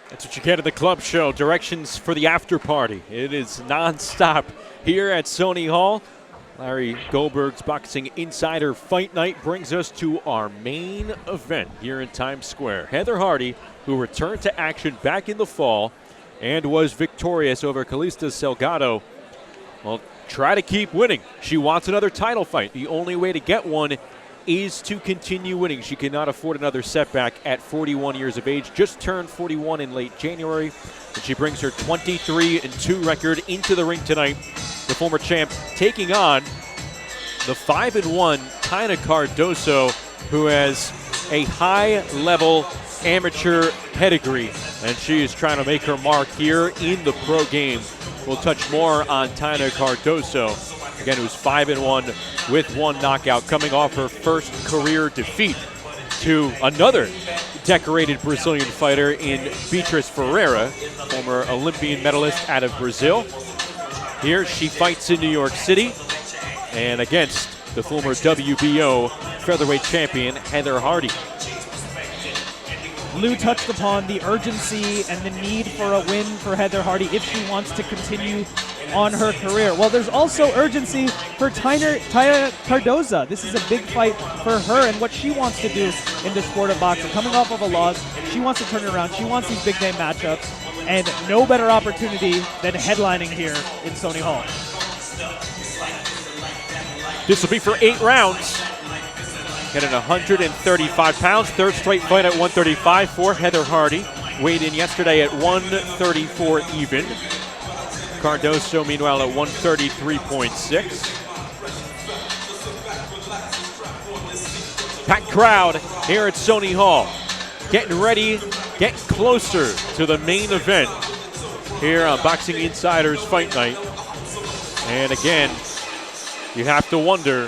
That's what you get at the club show. Directions for the after party. It is non-stop here at Sony Hall. Larry Goldberg's Boxing Insider Fight Night brings us to our main event here in Times Square. Heather Hardy, who returned to action back in the fall and was victorious over Calista Salgado, will try to keep winning. She wants another title fight. The only way to get one is to continue winning. She cannot afford another setback at 41 years of age. Just turned 41 in late January, and she brings her 23-2 record into the ring tonight. The former champ taking on the 5-1 Taynna Cardoso, who has a high-level amateur pedigree, and she is trying to make her mark here in the pro game. We'll touch more on Taynna Cardoso, again, who's 5-1 with one knockout, coming off her first career defeat to another decorated Brazilian fighter in Beatriz Ferreira, former Olympian medalist out of Brazil. Here she fights in New York City and against the former WBO featherweight champion Heather Hardy. Lou touched upon the urgency and the need for a win for Heather Hardy if she wants to continue on her career. Well, there's also urgency for Taynna Cardoso. This is a big fight for her and what she wants to do in the sport of boxing. Coming off of a loss, she wants to turn it around. She wants these big name matchups, and no better opportunity than headlining here in Sony Hall. This will be for 8 rounds. Getting 135 pounds, third straight fight at 135 for Heather Hardy. Weighed in yesterday at 134 even. Cardoso, meanwhile, at 133.6. Packed crowd here at Sony Hall. Getting ready, getting closer to the main event here on Boxing Insider's Fight Night. And again, you have to wonder,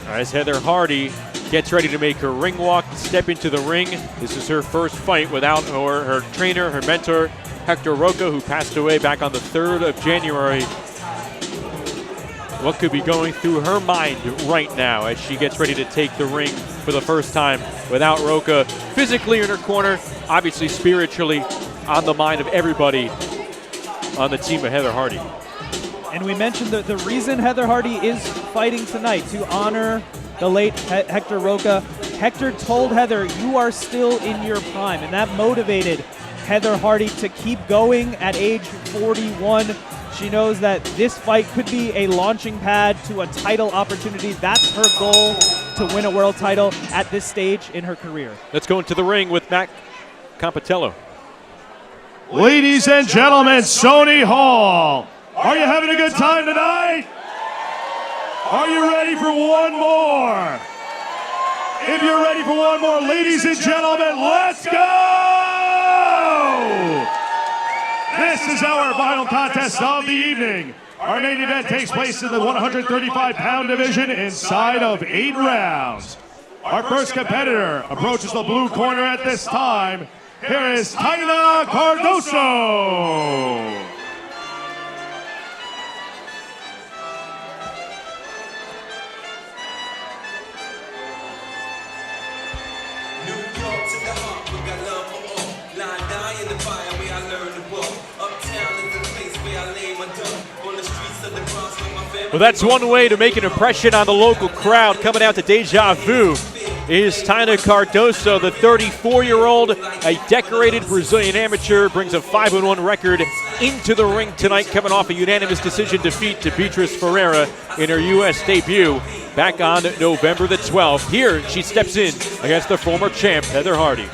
as Heather Hardy gets ready to make her ring walk, step into the ring. This is her first fight without her trainer, her mentor, Hector Roca, who passed away back on the 3rd of January. What could be going through her mind right now as she gets ready to take the ring for the first time without Roca physically in her corner, obviously spiritually on the mind of everybody on the team of Heather Hardy. And we mentioned that the reason Heather Hardy is fighting tonight to honor the late Hector Roca. Hector told Heather, "You are still in your prime," and that motivated Heather Hardy to keep going at age 41. She knows that this fight could be a launching pad to a title opportunity. That's her goal, to win a world title at this stage in her career. Let's go into the ring with Matt Campitello. Ladies and gentlemen, Sony Hall, are you having a good time tonight? Are you ready for one more? If you're ready for one more, ladies and gentlemen, let's go! This is our final contest of the evening. Our main event takes place in the 135-pound division inside of 8 rounds. Our first competitor approaches the blue corner at this time. Here is Taynna Cardoso. Well, that's one way to make an impression on the local crowd. Coming out to Deja Vu is Taynna Cardoso, the 34-year-old, a decorated Brazilian amateur, brings a 5-1 record into the ring tonight, coming off a unanimous decision defeat to Beatriz Ferreira in her U.S. debut back on November the 12th. Here, she steps in against the former champ, Heather Hardy.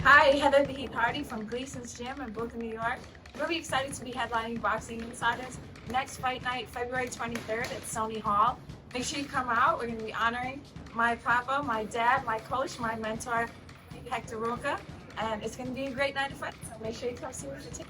Hi, Heather the Heat Hardy from Gleason's Gym in Brooklyn, New York. Really excited to be headlining Boxing Insiders next fight night, February 23rd at Sony Hall. Make sure you come out. We're going to be honoring my papa, my dad, my coach, my mentor, Hector Roca, and it's going to be a great night of fun. So make sure you come see what the team.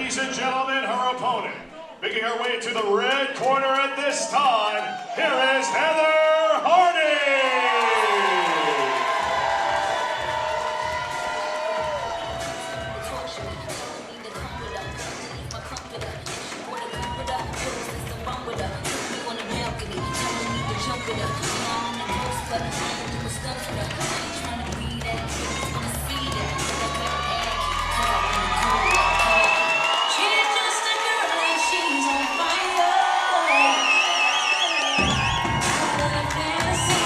Ladies and gentlemen, her opponent, making her way to the red corner at this time, here is Heather Hardy! –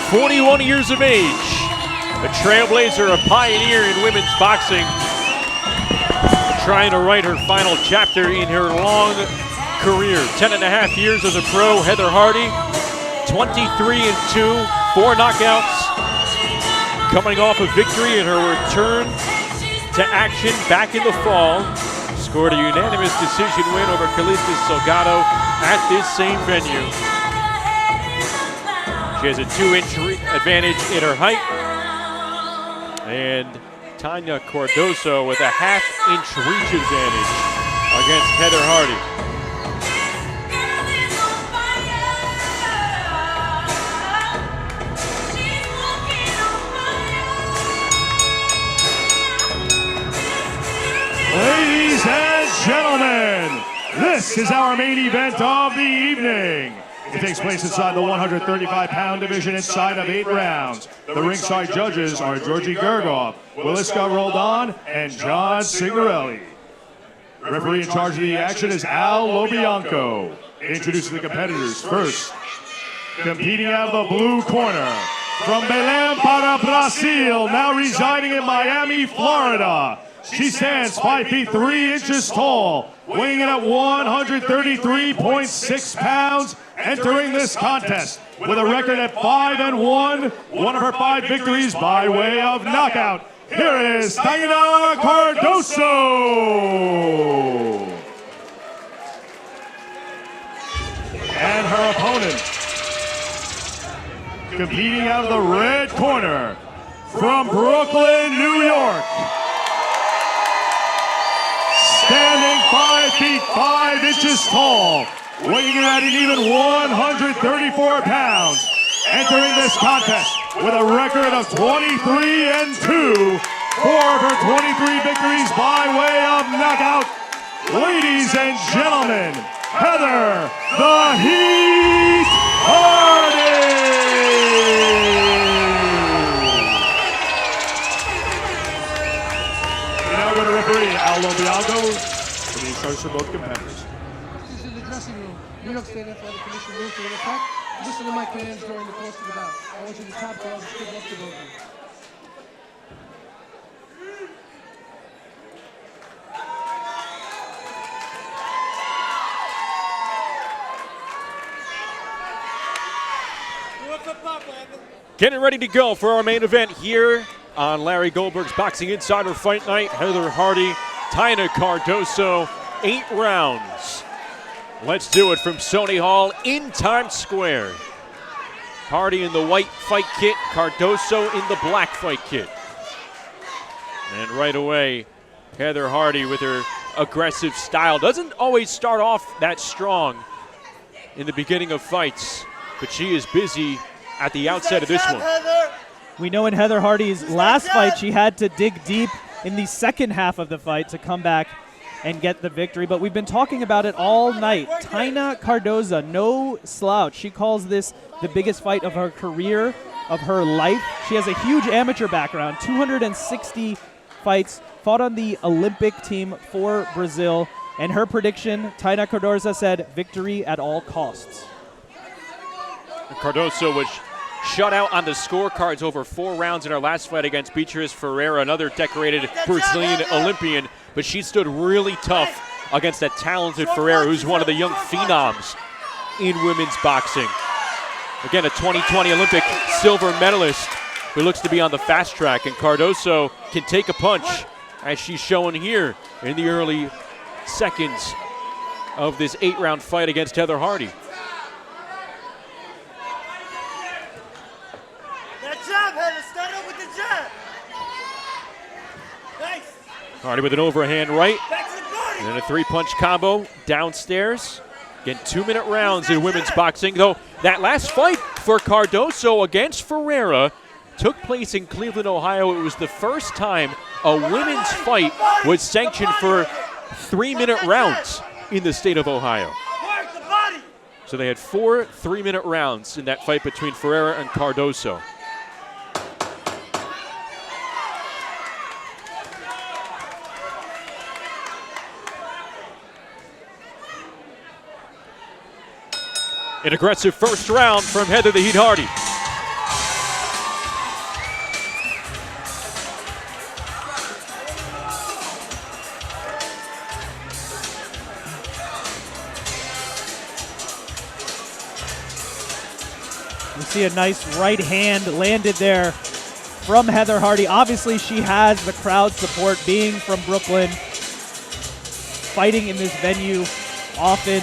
41 years of age, a trailblazer, a pioneer in women's boxing, trying to write her final chapter in her long career. 10.5 years as a pro, Heather Hardy, 23-2, 4 knockouts, coming off a victory in her return to action back in the fall. Scored a unanimous decision win over Calista Salgado at this same venue. She has a 2-inch advantage in her height. And Taynna Cardoso with a 1/2-inch reach advantage against Heather Hardy. Ladies and gentlemen, this is our main event of the evening. It takes place inside the 135-pound division inside of 8 rounds. The ringside judges are Georgie Gergov, Williska Roldan, and John Signorelli. Referee in charge of the action is Al Lobianco. Introducing the competitors first. Competing out of the blue corner, from Belém para Brazil, now residing in Miami, Florida. She stands 5 feet 3 inches tall, weighing in at 133.6 pounds, entering this contest with a record at 5-1, one of her 5 victories by way of knockout. Here is Taynna Cardoso. And her opponent, competing out of the red corner, from Brooklyn, New York. Standing 5 feet 5 inches tall, weighing in at an even 134 pounds, entering this contest with a record of 23-2, 4 of her 23 victories by way of knockout. Ladies and gentlemen, Heather the Heat Hardy! Now we're going to referee Al Lobianco for the starts for both competitors. This is the dressing room. New York State Athletic Commission rules for the attack. Listen to my commands during the course of the bout. I want you to top calls and good luck to both of you. Getting ready to go for our main event here on Larry Goldberg's Boxing Insider Fight Night. Heather Hardy, Taynna Cardoso, 8 rounds. Let's do it from Sony Hall in Times Square. Hardy in the white fight kit, Cardoso in the black fight kit. And right away, Heather Hardy with her aggressive style. Doesn't always start off that strong in the beginning of fights, but she is busy at the outset of this one. We know in Heather Hardy's last fight, she had to dig deep in the second half of the fight to come back and get the victory, but we've been talking about it all night. Taynna Cardoso, no slouch. She calls this the biggest fight of her career, of her life. She has a huge amateur background, 260 fights, fought on the Olympic team for Brazil, and her prediction, Taynna Cardoso said, victory at all costs. Cardoso was shut out on the scorecards over 4 rounds in her last fight against Beatriz Ferreira, another decorated Brazilian Olympian, but she stood really tough against that talented Ferreira, who's one of the young phenoms in women's boxing. Again, a 2020 Olympic silver medalist who looks to be on the fast track, and Cardoso can take a punch, as she's showing here in the early seconds of this 8-round fight against Heather Hardy. Start up with the jab. Nice. Hardy with an overhand right. Back to the body. And then a three-punch combo downstairs. Again, 2-minute rounds in women's boxing. Though that last fight for Cardoso against Ferreira took place in Cleveland, Ohio. It was the first time a women's fight was sanctioned for 3-minute rounds in the state of Ohio. So they had 4 3-minute rounds in that fight between Ferreira and Cardoso. An aggressive first round from Heather the Heat Hardy. We see a nice right hand landed there from Heather Hardy. Obviously, she has the crowd support, being from Brooklyn, fighting in this venue often.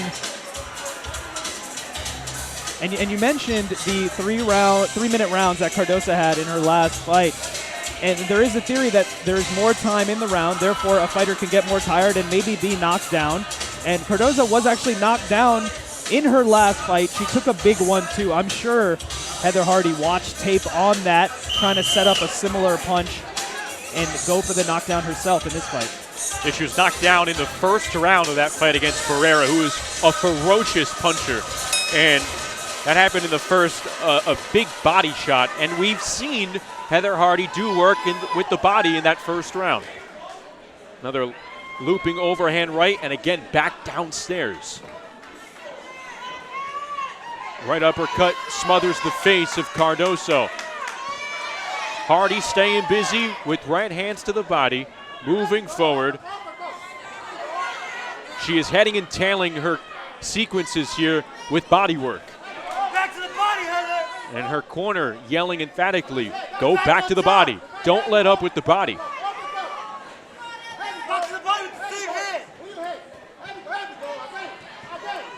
And you mentioned the 3-minute rounds that Cardoso had in her last fight. And there is a theory that there's more time in the round, therefore a fighter can get more tired and maybe be knocked down. And Cardoso was actually knocked down in her last fight. She took a big one too. I'm sure Heather Hardy watched tape on that, trying to set up a similar punch and go for the knockdown herself in this fight. She was knocked down in the first round of that fight against Ferreira, who is a ferocious puncher. And that happened in the first, a big body shot. And we've seen Heather Hardy do work with the body in that first round. Another looping overhand right, and again back downstairs. Right uppercut smothers the face of Cardoso. Hardy staying busy with right hands to the body, moving forward. She is heading and tailing her sequences here with body work. Back to the body, Heather. And her corner yelling emphatically, go back to the body. Don't let up with the body. Back to the body with the same hand.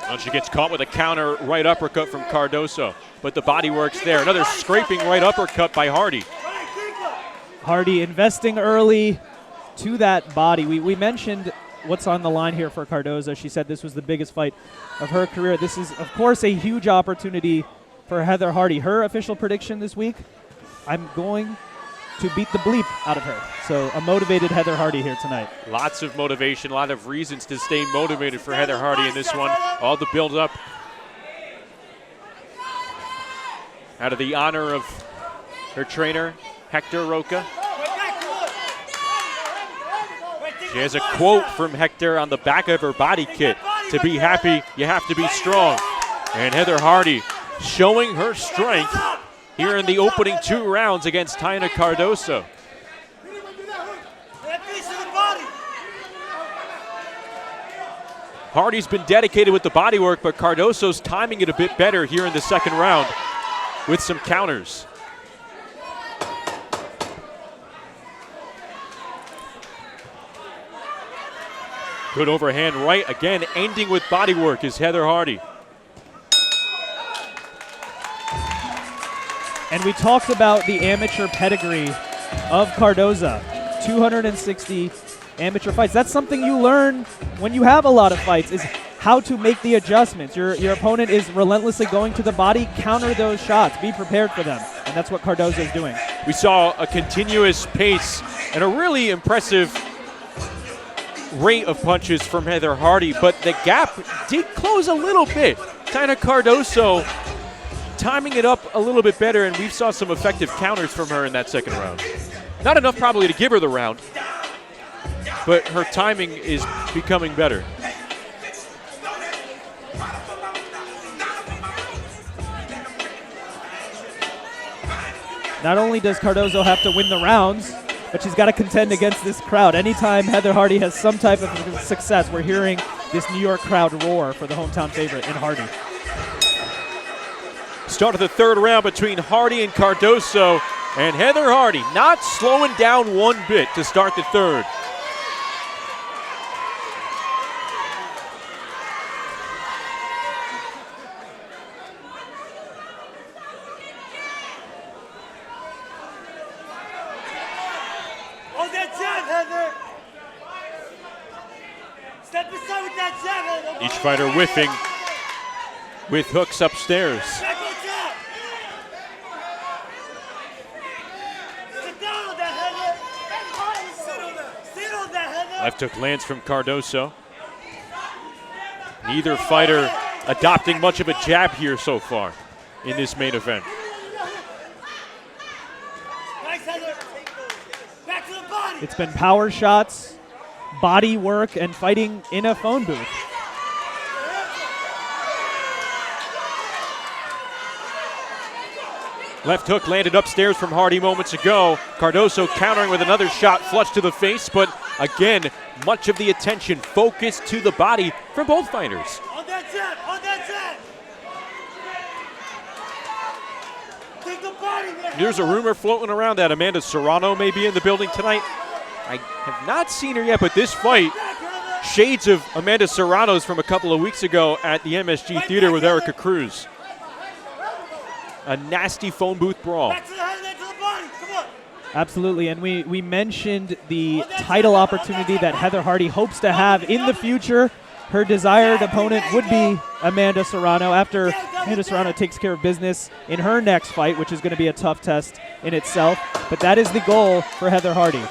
And she gets caught with a counter right uppercut from Cardoso, but the body works there. Another scraping right uppercut by Hardy. Hardy investing early to that body. We mentioned what's on the line here for Cardoso. She said this was the biggest fight of her career. This is, of course, a huge opportunity for Heather Hardy. Her official prediction this week, I'm going to beat the bleep out of her. So a motivated Heather Hardy here tonight. Lots of motivation, a lot of reasons to stay motivated for Heather Hardy in this one. All the build-up out of the honor of her trainer, Hector Roca. She has a quote from Hector on the back of her body kit. To be happy, you have to be strong. And Heather Hardy showing her strength here in the opening 2 rounds against Taynna Cardoso. Hardy's been dedicated with the body work, but Cardoso's timing it a bit better here in the second round with some counters. Good overhand right, again ending with body work is Heather Hardy. And we talked about the amateur pedigree of Cardoso. 260 amateur fights. That's something you learn when you have a lot of fights, is how to make the adjustments. Your opponent is relentlessly going to the body, counter those shots, be prepared for them. And that's what Cardoso is doing. We saw a continuous pace and a really impressive rate of punches from Heather Hardy, but the gap did close a little bit. Taynna Cardoso timing it up a little bit better, and we saw some effective counters from her in that second round. Not enough probably to give her the round, but her timing is becoming better. Not only does Cardoso have to win the rounds, but she's got to contend against this crowd. Anytime Heather Hardy has some type of success, we're hearing this New York crowd roar for the hometown favorite in Hardy. Start of the third round between Hardy and Cardoso, and Heather Hardy not slowing down one bit to start the third. Hold that jab, Heather. Step aside with that jab, Heather. Each fighter whiffing with hooks upstairs. Back on top. Sit down on that, Heather. Sit on that, Heather. Left hook lands from Cardoso. Neither fighter adopting much of a jab here so far in this main event. Nice, Heather. Back to the body. It's been power shots, body work, and fighting in a phone booth. Left hook landed upstairs from Hardy moments ago. Cardoso countering with another shot flush to the face, but again, much of the attention focused to the body from both fighters. On that jab, on that jab. Take the body there. There's a rumor floating around that Amanda Serrano may be in the building tonight. I have not seen her yet, but this fight, shades of Amanda Serrano's from a couple of weeks ago at the MSG Theater with Erica Cruz. A nasty phone booth brawl. Back to the head, then to the body. Come on. Absolutely, and we mentioned the title opportunity that Heather Hardy hopes to have in the future. Her desired opponent would be Amanda Serrano after Amanda Serrano takes care of business in her next fight, which is going to be a tough test in itself. But that is the goal for Heather Hardy.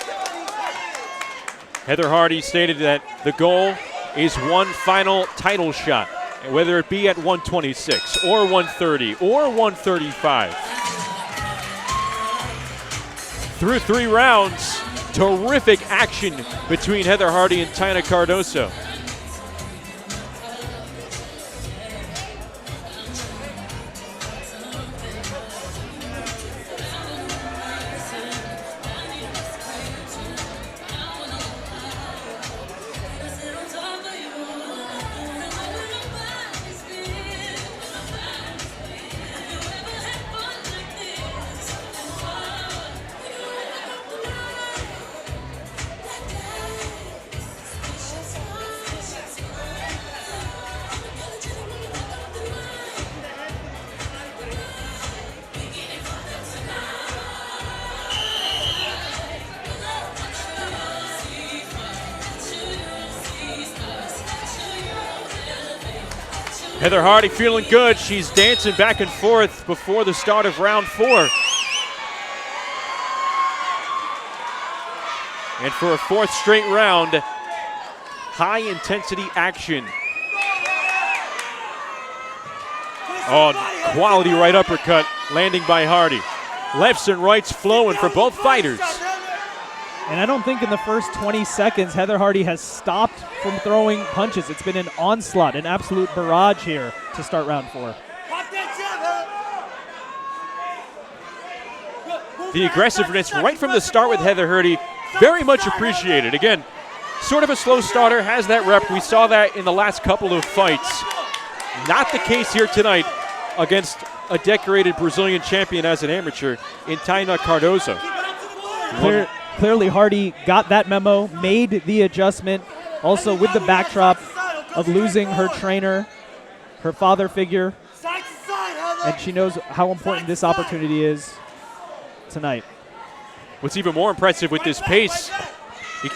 Heather Hardy stated that the goal is one final title shot, whether it be at 126 or 130 or 135. Through 3 rounds, terrific action between Heather Hardy and Taynna Cardoso. Heather Hardy feeling good. She's dancing back and forth before the start of round 4. And for a 4th straight round, high intensity action. Oh, quality right uppercut landing by Hardy. Lefts and rights flowing for both fighters. And I don't think in the first 20 seconds Heather Hardy has stopped from throwing punches. It's been an onslaught, an absolute barrage here to start round 4. The aggressiveness right from the start with Heather Hardy, very much appreciated. Again, sort of a slow starter, has that rep. We saw that in the last couple of fights. Not the case here tonight against a decorated Brazilian champion as an amateur in Taynna Cardoso. Clearly Hardy got that memo, made the adjustment, also with the backdrop of losing her trainer, her father figure, and she knows how important this opportunity is tonight. What's even more impressive with this pace, you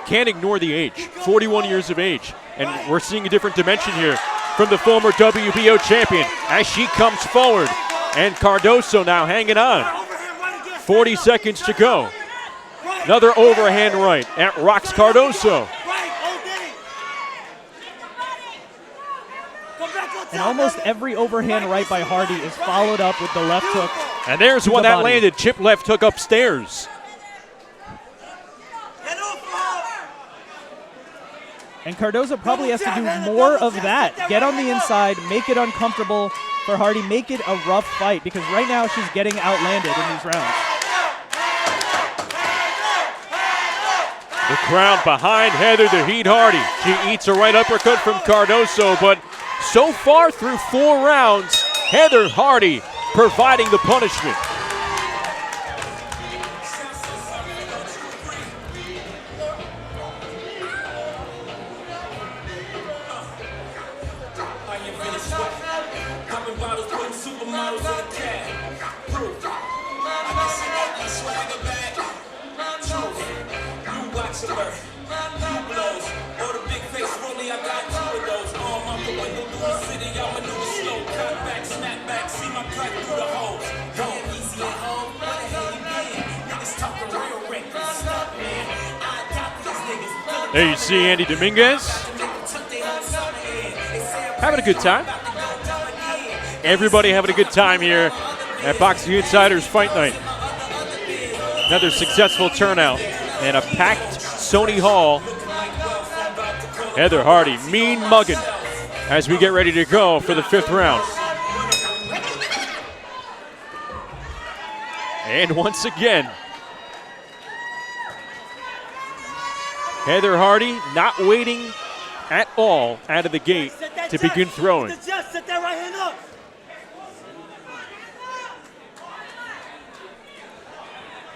can't ignore the age, 41 years of age, and we're seeing a different dimension here from the former WBO champion as she comes forward, and Cardoso now hanging on. 40 seconds to go. Another overhand right at rocks Cardoso. And almost every overhand right by Hardy is followed up with the left hook. And there's one that landed, chip left hook upstairs. And Cardoso probably has to do more of that. Get on the inside, make it uncomfortable for Hardy, make it a rough fight, because right now she's getting outlanded in these rounds. The crowd behind Heather the Heat Hardy. She eats a right uppercut from Cardoso, but so far through 4 rounds, Heather Hardy providing the punishment. You blows, or the big face rolling There you see Andy Dominguez having a good time. Everybody having a good time here at Boxing Insiders Fight Night. Another successful turnout and a packed Sony Hall. Heather Hardy, mean mugging as we get ready to go for the 5th round. And once again, Heather Hardy not waiting at all out of the gate to begin throwing. Set that right hand up.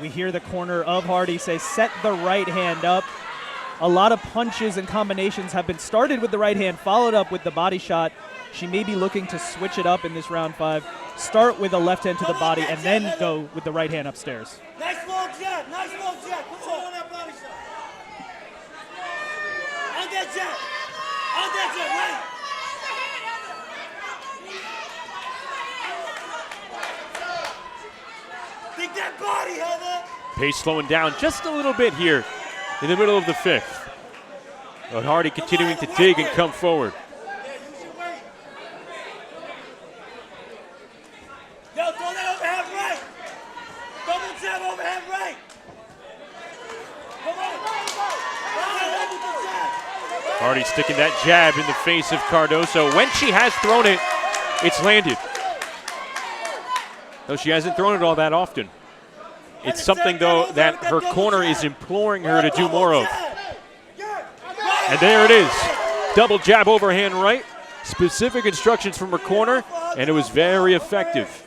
We hear the corner of Hardy say, set the right hand up. A lot of punches and combinations have been started with the right hand, followed up with the body shot. She may be looking to switch it up in this round 5. Start with a left hand to the body and then go with the right hand upstairs. Nice long jab. Nice long jab. Put your on that body shot. On that jab. On that jab. Right. Think that body, Heather. Pace slowing down just a little bit here in the middle of the 5th. But Hardy continuing to dig and come forward. Yo, throw that overhand right. Double jab overhand right. Come on. Hardy sticking that jab in the face of Cardoso. When she has thrown it, it's landed. Though she hasn't thrown it all that often. It's something, though, that her corner is imploring her to do more of. And there it is. Double jab overhand right. Specific instructions from her corner, and it was very effective.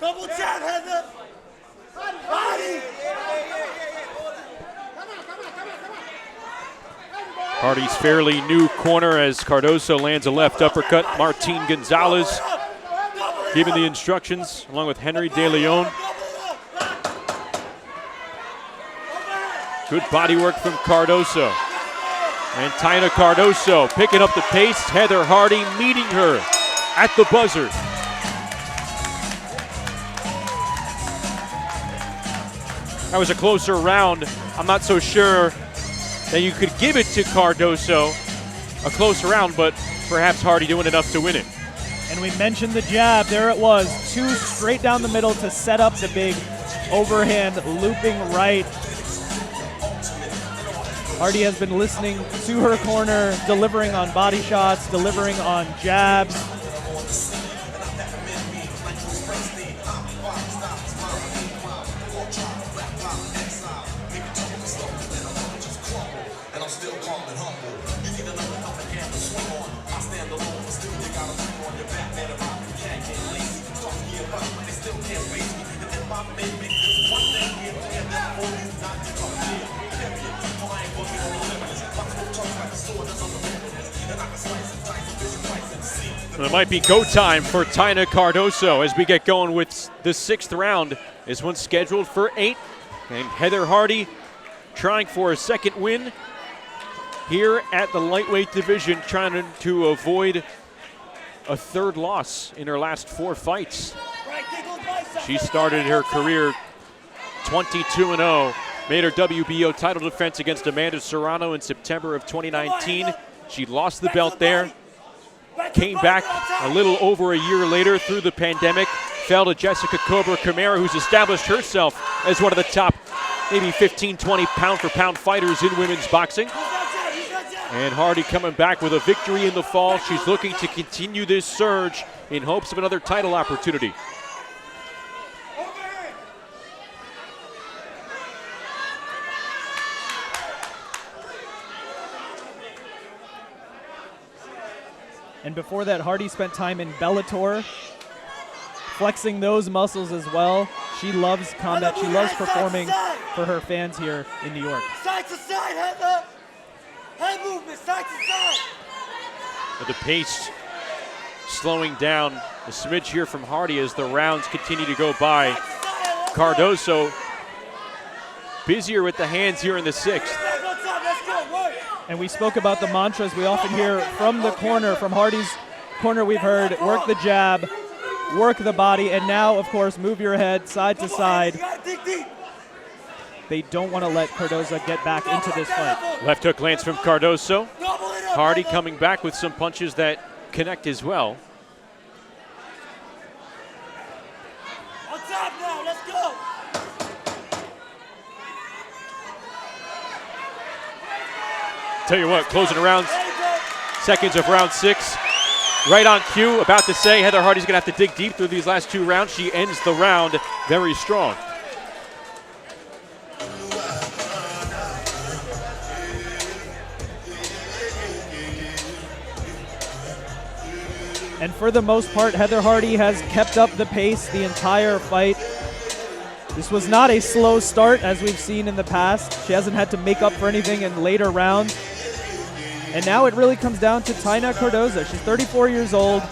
Double jab, Heather. Body. Hardy's fairly new corner as Cardoso lands a left uppercut. Martin Gonzalez giving the instructions along with Henry De Leon. Good body work from Cardoso. And Taynna Cardoso picking up the pace. Heather Hardy meeting her at the buzzer. That was a closer round. I'm not so sure that you could give it to Cardoso. A close round, but perhaps Hardy doing enough to win it. And we mentioned the jab. There it was. 2 straight down the middle to set up the big overhand looping right. Hardy has been listening to her corner, delivering on body shots, delivering on jabs. It might be go time for Taynna Cardoso as we get going with the 6th round. This one's scheduled for 8. And Heather Hardy trying for a 2nd win here at the lightweight division, trying to avoid a 3rd loss in her last 4 fights. She started her career 22-0, made her WBO title defense against Amanda Serrano in September of 2019. She lost the belt there. Came back a little over a year later through the pandemic, fell to Jessica Cobra Camara, who's established herself as one of the top maybe 15, 20 pound-for-pound fighters in women's boxing. And Hardy coming back with a victory in the fall. She's looking to continue this surge in hopes of another title opportunity. And before that, Hardy spent time in Bellator, flexing those muscles as well. She loves combat. She loves performing for her fans here in New York. Side to side, Heather. Head movement, side to side. But the pace slowing down a smidge here from Hardy as the rounds continue to go by. Cardoso busier with the hands here in the 6th. And we spoke about the mantras we often hear from the corner, from Hardy's corner. We've heard work the jab, work the body, and now, of course, move your head side to side. They don't want to let Cardoso get back into this fight. Left hook lands from Cardoso. Hardy coming back with some punches that connect as well. On top now, let's go. Tell you what, closing around seconds of round 6. Right on cue, about to say Heather Hardy's going to have to dig deep through these last 2 rounds. She ends the round very strong. And for the most part, Heather Hardy has kept up the pace the entire fight. This was not a slow start as we've seen in the past. She hasn't had to make up for anything in later rounds. And now it really comes down to Taynna Cardoso. She's 34 years old.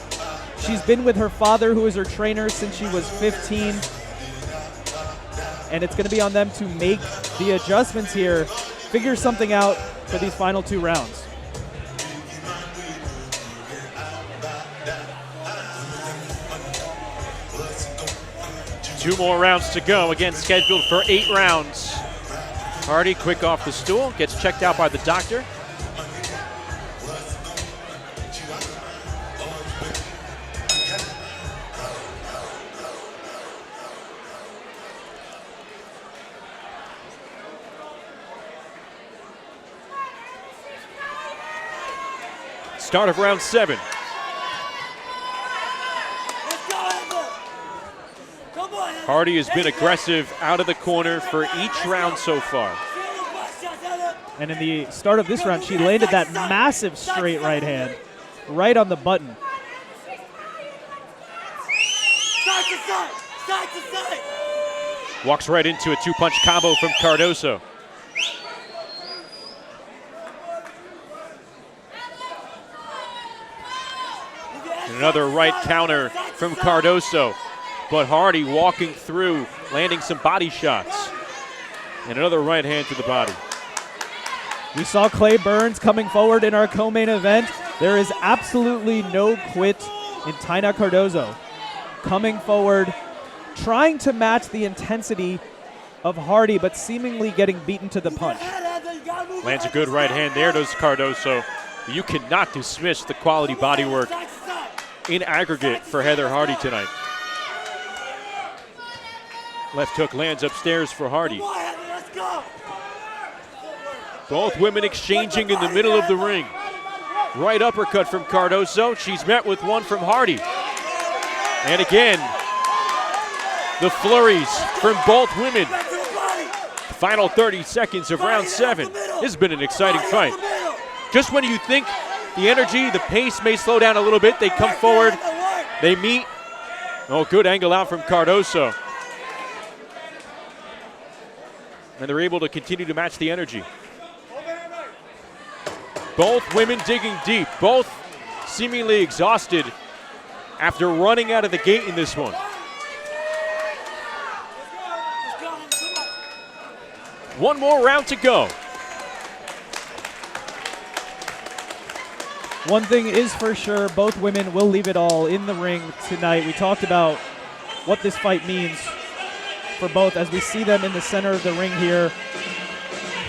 She's been with her father, who is her trainer, since she was 15. And it's going to be on them to make the adjustments here, figure something out for these final 2 rounds. Two more rounds to go, again scheduled for 8 rounds. Hardy quick off the stool, gets checked out by the doctor. Start of round 7. Hardy has been aggressive out of the corner for each round so far. And in the start of this round, she landed that massive straight right hand right on the button. Side to side, side to side. Walks right into a 2-punch combo from Cardoso. And another right counter from Cardoso. But Hardy walking through, landing some body shots. And another right hand to the body. We saw Clay Burns coming forward in our co-main event. There is absolutely no quit in Taynna Cardoso. Coming forward, trying to match the intensity of Hardy, but seemingly getting beaten to the punch. Lands a good right hand there, does Cardoso. You cannot dismiss the quality body work in aggregate for Heather Hardy tonight. Left hook lands upstairs for Hardy. Both women exchanging in the middle of the ring. Right uppercut from Cardoso. She's met with one from Hardy. And again, the flurries from both women. Final 30 seconds of round 7. This has been an exciting fight. Just when you think the energy, the pace may slow down a little bit, they come forward, they meet. Oh, good angle out from Cardoso. And they're able to continue to match the energy. Both women digging deep, both seemingly exhausted after running out of the gate in this one. One more round to go. One thing is for sure, both women will leave it all in the ring tonight. We talked about what this fight means for both as we see them in the center of the ring here.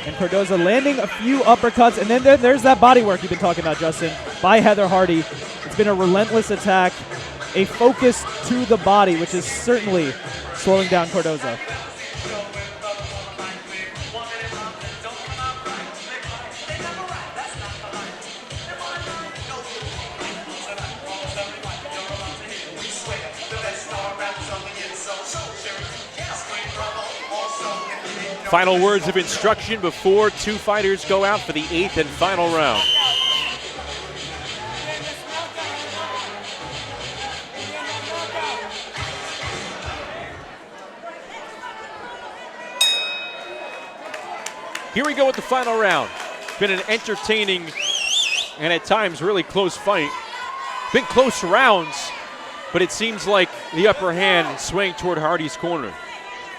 And Cardoso landing a few uppercuts, and then there's that body work you've been talking about, Justin, by Heather Hardy. It's been a relentless attack, a focus to the body, which is certainly slowing down Cardoso. Final words of instruction before 2 fighters go out for the 8th and final round. Here we go with the final round. Been an entertaining and at times really close fight. Been close rounds, but it seems like the upper hand swaying toward Hardy's corner.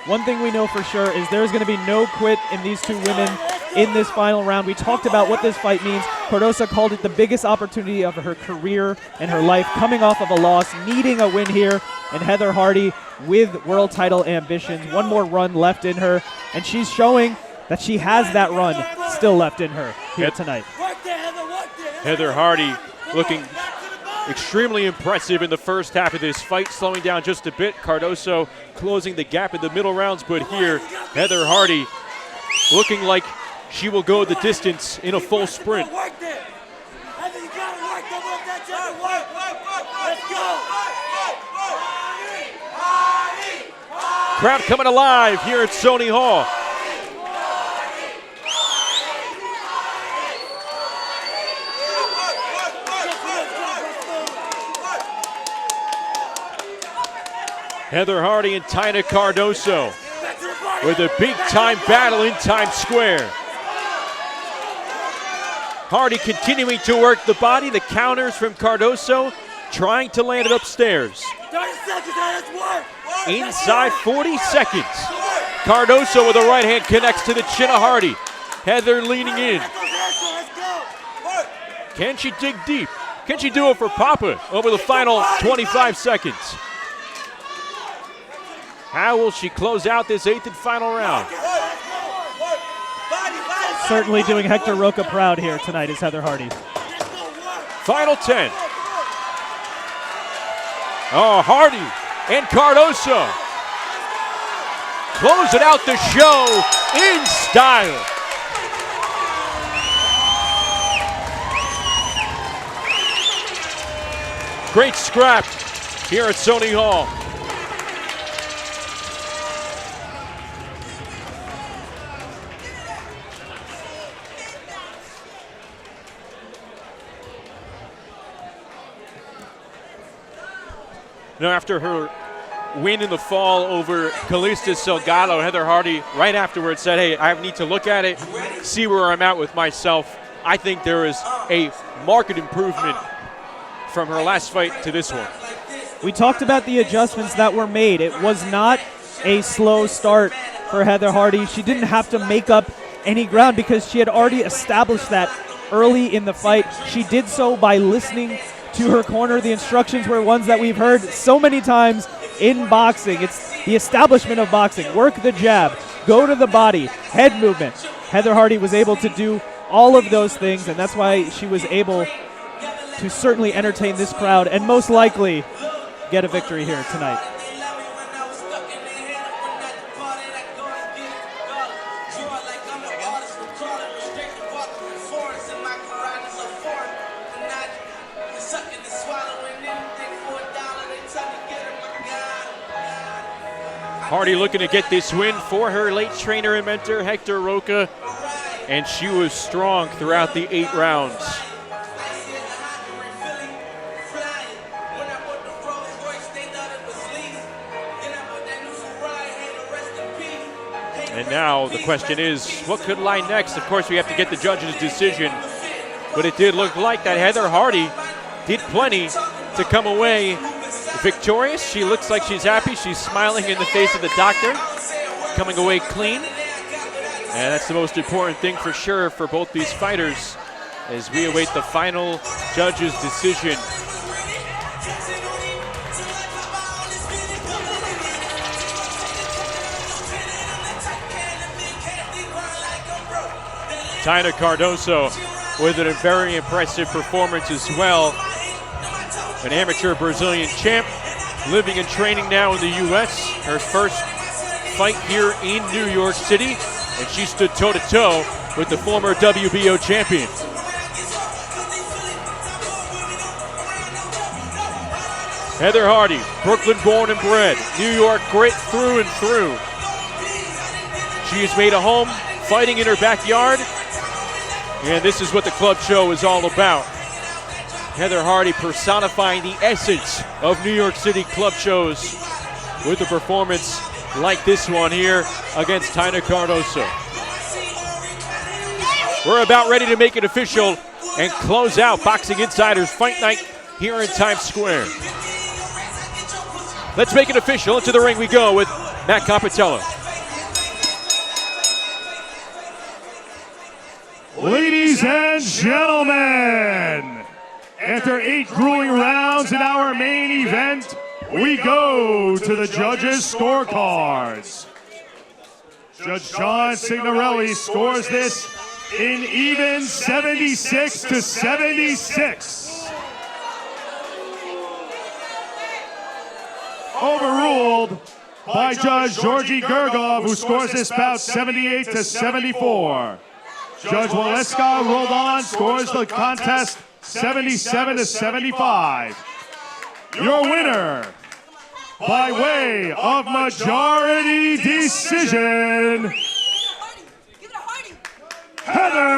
One thing we know for sure is there's going to be no quit in these two women. in this final round. We talked about what this fight means. Cardoso called it the biggest opportunity of her career and her life, coming off of a loss, needing a win here. And Heather Hardy with world title ambitions, one more run left in her, and she's showing that she has that run still left in her here tonight. Heather Hardy looking extremely impressive in the first half of this fight, slowing down just a bit. Cardoso closing the gap in the middle rounds, but here Heather Hardy looking like she will go the distance in a full sprint. Crowd coming alive here at Sony Hall. Heather Hardy and Taynna Cardoso with a big-time battle in Times Square. Hardy continuing to work the body, the counters from Cardoso, trying to land it upstairs. 30 seconds, let's work. Inside 40 seconds. Cardoso with a right hand connects to the chin of Hardy. Heather leaning in. Can she dig deep? Can she do it for Papa over the final 25 seconds? How will she close out this 8th and final round? Certainly doing Hector Roca proud here tonight is Heather Hardy. Final 10. Oh, Hardy and Cardoso closing out the show in style. Great scrap here at Sony Hall. Now, after her win in the fall over Calista Salgado, Heather Hardy right afterwards said, hey, I need to look at it, see where I'm at with myself. I think there is a marked improvement from her last fight to this one. We talked about the adjustments that were made. It was not a slow start for Heather Hardy. She didn't have to make up any ground because she had already established that early in the fight. She did so by listening to her corner. The instructions were ones that we've heard so many times in boxing. It's the establishment of boxing. Work the jab, go to the body, head movement. Heather Hardy was able to do all of those things, and that's why she was able to certainly entertain this crowd and most likely get a victory here tonight. Hardy looking to get this win for her late trainer and mentor, Hector Roca, and she was strong throughout the 8 rounds. And now the question is, what could lie next? Of course, we have to get the judge's decision, but it did look like that Heather Hardy did plenty to come away victorious. She looks like she's happy. She's smiling in the face of the doctor, coming away clean. And that's the most important thing for sure for both these fighters as we await the final judge's decision. Taynna Cardoso with a very impressive performance as well. An amateur Brazilian champ, living and training now in the U.S. Her first fight here in New York City, and she stood toe-to-toe with the former WBO champion. Heather Hardy, Brooklyn born and bred, New York grit through and through. She has made a home fighting in her backyard, and this is what the club show is all about. Heather Hardy personifying the essence of New York City club shows with a performance like this one here against Taynna Cardoso. We're about ready to make it official and close out Boxing Insider's Fight Night here in Times Square. Let's make it official. Into the ring we go with Matt Compatello. Ladies and gentlemen, after 8 grueling rounds in our main event, we go to the judges' scorecards. Judge John Signorelli scores this in even 76 to 76. Overruled by Judge Georgi Gergov, who scores this bout 78 to 74. Judge Waleska Roldan scores the contest 77 to 75. Your winner, by way of majority decision, Heather